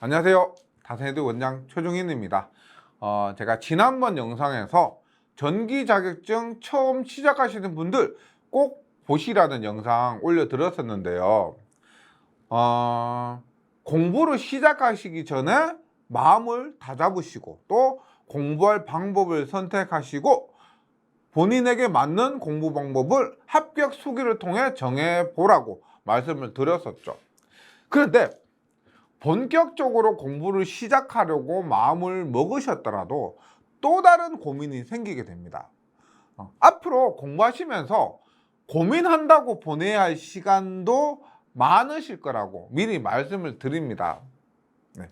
안녕하세요. 다세드 원장 최종인입니다. 제가 지난번 영상에서 전기 자격증 처음 시작하시는 분들 꼭 보시라는 영상 올려드렸었는데요. 공부를 시작하시기 전에 마음을 다잡으시고 또 공부할 방법을 선택하시고 본인에게 맞는 공부 방법을 합격 수기를 통해 정해보라고 말씀을 드렸었죠. 그런데 본격적으로 공부를 시작하려고 마음을 먹으셨더라도 또 다른 고민이 생기게 됩니다. 앞으로 공부하시면서 고민한다고 보내야 할 시간도 많으실 거라고 미리 말씀을 드립니다. 네.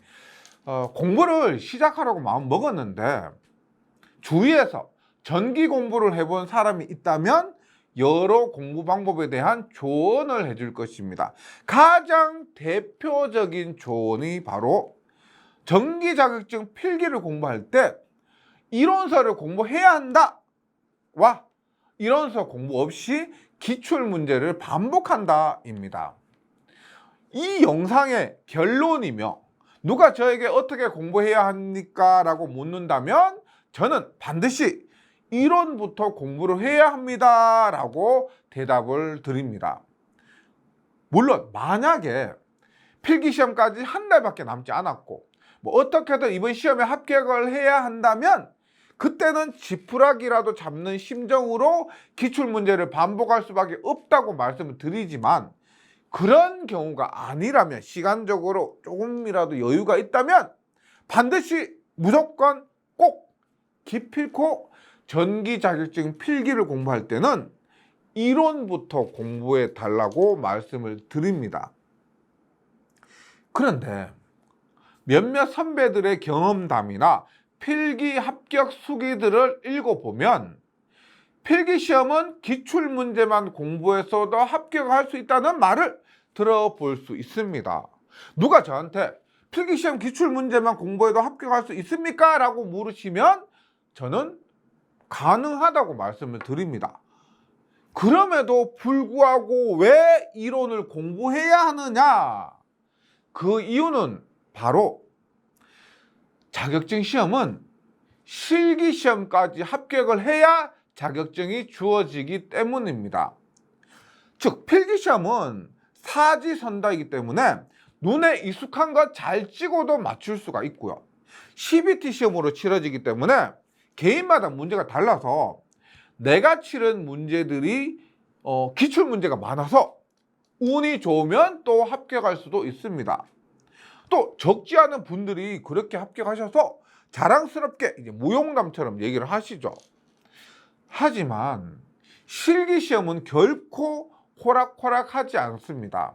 공부를 시작하려고 마음 먹었는데 주위에서 전기 공부를 해본 사람이 있다면 여러 공부 방법에 대한 조언을 해줄 것입니다. 가장 대표적인 조언이 바로 전기 자격증 필기를 공부할 때 이론서를 공부해야 한다 와 이론서 공부 없이 기출 문제를 반복한다 입니다. 이 영상의 결론이며 누가 저에게 어떻게 공부해야 합니까? 라고 묻는다면 저는 반드시 이론부터 공부를 해야 합니다 라고 대답을 드립니다. 물론 만약에 필기시험까지 한 달밖에 남지 않았고 어떻게든 이번 시험에 합격을 해야 한다면 그때는 지푸라기라도 잡는 심정으로 기출문제를 반복할 수밖에 없다고 말씀을 드리지만 그런 경우가 아니라면 시간적으로 조금이라도 여유가 있다면 반드시 무조건 꼭 기필코 전기 자격증 필기를 공부할 때는 이론부터 공부해 달라고 말씀을 드립니다. 그런데 몇몇 선배들의 경험담이나 필기 합격 수기들을 읽어보면 필기시험은 기출문제만 공부해서도 합격할 수 있다는 말을 들어볼 수 있습니다. 누가 저한테 필기시험 기출문제만 공부해도 합격할 수 있습니까? 라고 물으시면 저는 가능하다고 말씀을 드립니다. 그럼에도 불구하고 왜 이론을 공부해야 하느냐? 그 이유는 바로 자격증 시험은 실기시험까지 합격을 해야 자격증이 주어지기 때문입니다. 즉 필기시험은 사지선다이기 때문에 눈에 익숙한 것 잘 찍어도 맞출 수가 있고요. CBT 시험으로 치러지기 때문에 개인마다 문제가 달라서 내가 치른 문제들이 기출 문제가 많아서 운이 좋으면 또 합격할 수도 있습니다. 또 적지 않은 분들이 그렇게 합격하셔서 자랑스럽게 이제 무용담처럼 얘기를 하시죠. 하지만 실기시험은 결코 호락호락하지 않습니다.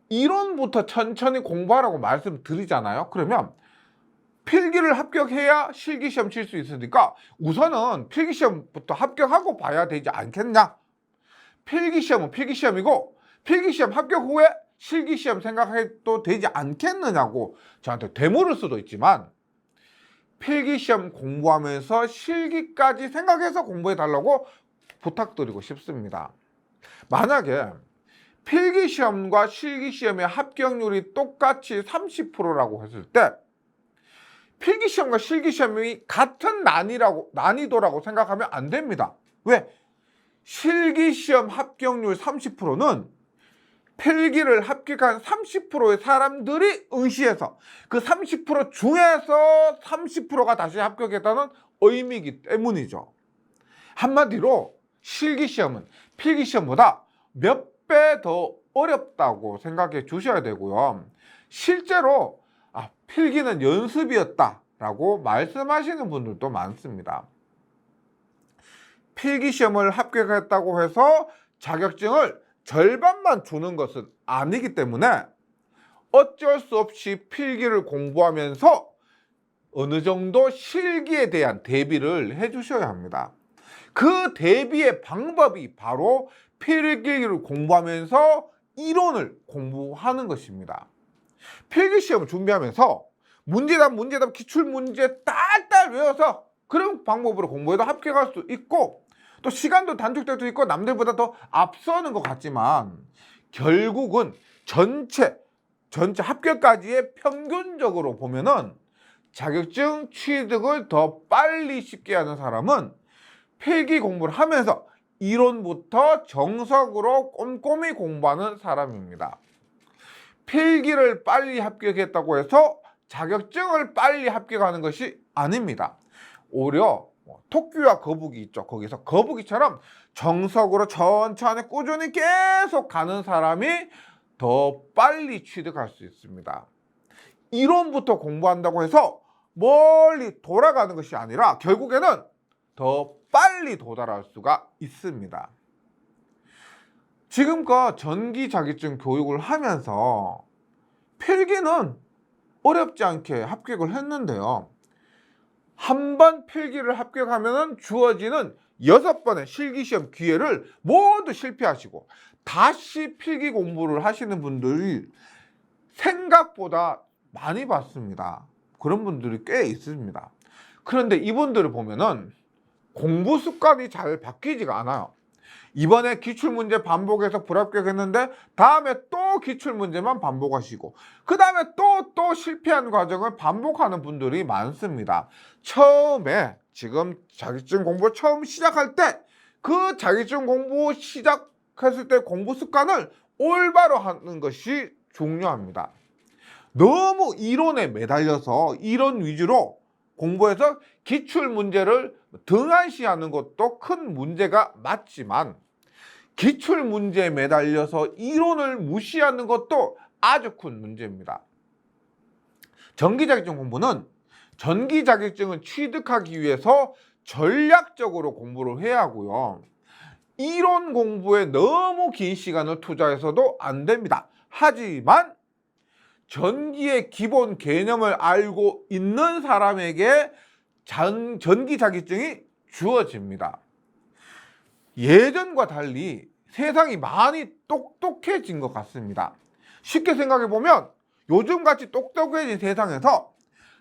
이론부터 천천히 공부하라고 말씀드리잖아요. 그러면 필기를 합격해야 실기시험 칠 수 있으니까 우선은 필기시험부터 합격하고 봐야 되지 않겠냐? 필기시험은 필기시험이고 필기시험 합격 후에 실기시험 생각해도 되지 않겠느냐고 저한테 되물을 수도 있지만 필기시험 공부하면서 실기까지 생각해서 공부해 달라고 부탁드리고 싶습니다. 만약에 필기시험과 실기시험의 합격률이 똑같이 30%라고 했을 때 필기시험과 실기시험이 같은 난이도라고 생각하면 안 됩니다. 왜? 실기시험 합격률 30%는 필기를 합격한 30%의 사람들이 응시해서 그 30% 중에서 30%가 다시 합격했다는 의미이기 때문이죠. 한마디로 실기시험은 필기시험보다 몇 배 더 어렵다고 생각해 주셔야 되고요. 실제로 필기는 연습이었다라고 말씀하시는 분들도 많습니다. 필기시험을 합격했다고 해서 자격증을 절반만 주는 것은 아니기 때문에 어쩔 수 없이 필기를 공부하면서 어느 정도 실기에 대한 대비를 해주셔야 합니다. 그 대비의 방법이 바로 필기를 공부하면서 이론을 공부하는 것입니다. 필기시험을 준비하면서 문제답 기출문제 딸딸 외워서 그런 방법으로 공부해도 합격할 수 있고 또 시간도 단축될 수 있고 남들보다 더 앞서는 것 같지만 결국은 전체 전체 합격까지의 평균적으로 보면은 자격증 취득을 더 빨리 쉽게 하는 사람은 필기 공부를 하면서 이론부터 정석으로 꼼꼼히 공부하는 사람입니다. 필기를 빨리 합격했다고 해서 자격증을 빨리 합격하는 것이 아닙니다. 오히려 토끼와 거북이 있죠. 거기서 거북이처럼 정석으로 천천히 꾸준히 계속 가는 사람이 더 빨리 취득할 수 있습니다. 이론부터 공부한다고 해서 멀리 돌아가는 것이 아니라 결국에는 더 빨리 도달할 수가 있습니다. 지금껏 전기 자격증 교육을 하면서 필기는 어렵지 않게 합격을 했는데요. 한 번 필기를 합격하면 주어지는 6번의 실기시험 기회를 모두 실패하시고 다시 필기 공부를 하시는 분들이 생각보다 많이 봤습니다. 그런 분들이 꽤 있습니다. 그런데 이분들을 보면은 공부 습관이 잘 바뀌지가 않아요. 이번에 기출문제 반복해서 불합격했는데 다음에 또 기출문제만 반복하시고 그 다음에 또 실패한 과정을 반복하는 분들이 많습니다. 처음에 지금 자격증 공부 처음 시작할 때 그 자격증 공부 시작했을 때 공부 습관을 올바로 하는 것이 중요합니다. 너무 이론에 매달려서 이론 위주로 공부해서 기출문제를 등한시하는 것도 큰 문제가 맞지만 기출문제에 매달려서 이론을 무시하는 것도 아주 큰 문제입니다. 전기자격증 공부는 전기자격증을 취득하기 위해서 전략적으로 공부를 해야 하고요. 이론 공부에 너무 긴 시간을 투자해서도 안 됩니다. 하지만 전기의 기본 개념을 알고 있는 사람에게 전기 자격증이 주어집니다. 예전과 달리 세상이 많이 똑똑해진 것 같습니다. 쉽게 생각해 보면 요즘같이 똑똑해진 세상에서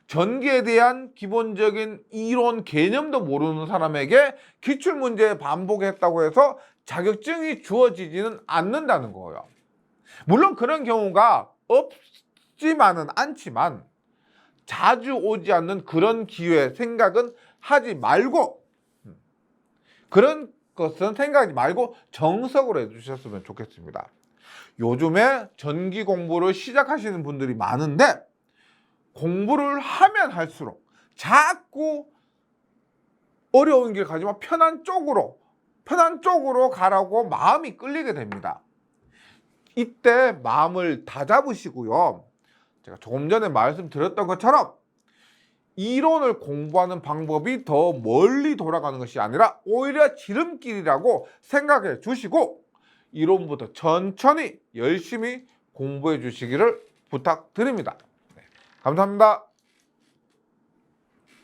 전기에 대한 기본적인 이론 개념도 모르는 사람에게 기출문제 반복했다고 해서 자격증이 주어지지는 않는다는 거예요. 물론 그런 경우가 없지만은 않지만 자주 오지 않는 그런 기회 생각은 하지 말고 그런 것은 생각하지 말고 정석으로 해주셨으면 좋겠습니다. 요즘에 전기 공부를 시작하시는 분들이 많은데 공부를 하면 할수록 자꾸 어려운 길 가지만 편한 쪽으로 가라고 마음이 끌리게 됩니다. 이때 마음을 다잡으시고요. 제가 조금 전에 말씀드렸던 것처럼 이론을 공부하는 방법이 더 멀리 돌아가는 것이 아니라 오히려 지름길이라고 생각해 주시고 이론부터 천천히 열심히 공부해 주시기를 부탁드립니다. 네, 감사합니다.